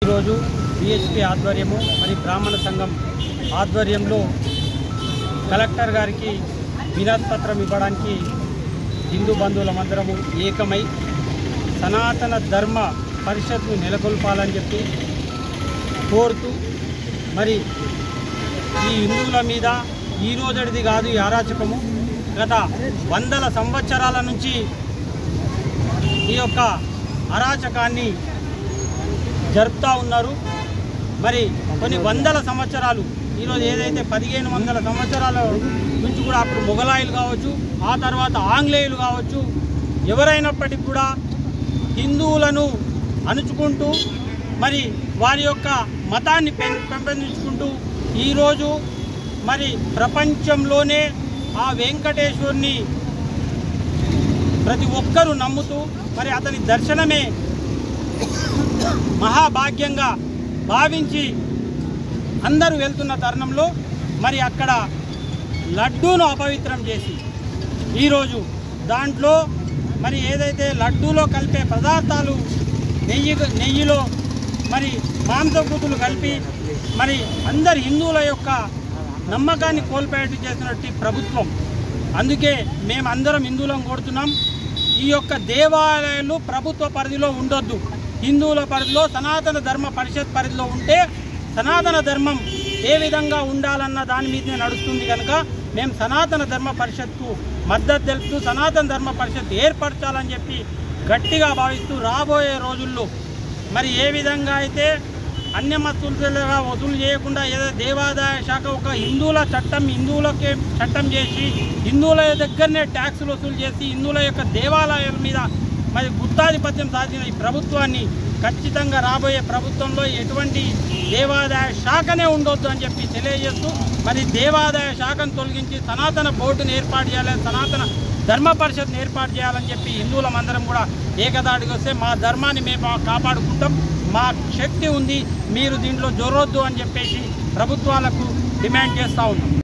ఈరోజు బీఎస్పీ ఆధ్వర్యము మరి బ్రాహ్మణ సంఘం ఆధ్వర్యంలో కలెక్టర్ గారికి వినతి పత్రం ఇవ్వడానికి హిందూ బంధువులమందరము ఏకమై సనాతన ధర్మ పరిషత్ను నెలకొల్పాలని చెప్పి కోరుతూ మరి ఈ హిందువుల మీద ఈ రోజుది కాదు ఈ అరాచకము గత వందల సంవత్సరాల నుంచి ఈ యొక్క అరాచకాన్ని జరుపుతూ ఉన్నారు। మరి కొన్ని వందల సంవత్సరాలు ఈరోజు ఏదైతే 1500 సంవత్సరాల నుంచి కూడా అప్పుడు మొఘలాయులు కావచ్చు, ఆ తర్వాత ఆంగ్లేయులు కావచ్చు, ఎవరైనప్పటికీ కూడా హిందువులను అణుచుకుంటూ మరి వారి యొక్క మతాన్ని పెంపొందించుకుంటూ ఈరోజు మరి ప్రపంచంలోనే ఆ వెంకటేశ్వరుని ప్రతి ఒక్కరూ నమ్ముతూ మరి అతని దర్శనమే మహాభాగ్యంగా భావించి అందరూ వెళ్తున్న తరుణంలో మరి అక్కడ లడ్డూను అపవిత్రం చేసి ఈరోజు మరి ఏదైతే లడ్డూలో కలిపే పదార్థాలు నెయ్యిలో మరి మాంసకృతులు కలిపి మరి అందరి హిందువుల యొక్క నమ్మకాన్ని కోల్పోయేట్టు చేసినట్టు ప్రభుత్వం। అందుకే మేమందరం హిందువులను కోరుతున్నాం, ఈ యొక్క దేవాలయాలు ప్రభుత్వ పరిధిలో ఉండొద్దు, హిందువుల పరిధిలో సనాతన ధర్మ పరిషత్ పరిధిలో ఉంటే సనాతన ధర్మం ఏ విధంగా ఉండాలన్న దాని మీదనే నడుస్తుంది కనుక మేము సనాతన ధర్మ పరిషత్కు మద్దతు తెలుపుతూ సనాతన ధర్మ పరిషత్ ఏర్పరచాలని చెప్పి గట్టిగా భావిస్తూ రాబోయే రోజుల్లో మరి ఏ విధంగా అయితే అన్యమతులుగా వసూలు చేయకుండా ఏదో దేవాదాయ శాఖ ఒక హిందువులకే చట్టం చేసి హిందువుల దగ్గరనే ట్యాక్సులు వసూలు చేసి హిందువుల యొక్క దేవాలయాల మీద మరి గుత్తాధిపత్యం సాధించిన ఈ ప్రభుత్వాన్ని ఖచ్చితంగా రాబోయే ప్రభుత్వంలో ఎటువంటి దేవాదాయ శాఖనే ఉండొద్దు అని చెప్పి తెలియజేస్తూ మరి దేవాదాయ శాఖను తొలగించి సనాతన బోర్డును ఏర్పాటు చేయాలని, సనాతన ధర్మ పరిషత్ను ఏర్పాటు చేయాలని చెప్పి హిందువులమందరం కూడా ఏకదాటికి వస్తే మా ధర్మాన్ని మేము కాపాడుకుంటాం, మా శక్తి ఉంది, మీరు దీంట్లో జొరొద్దు అని చెప్పేసి ప్రభుత్వాలకు డిమాండ్ చేస్తూ ఉన్నాం।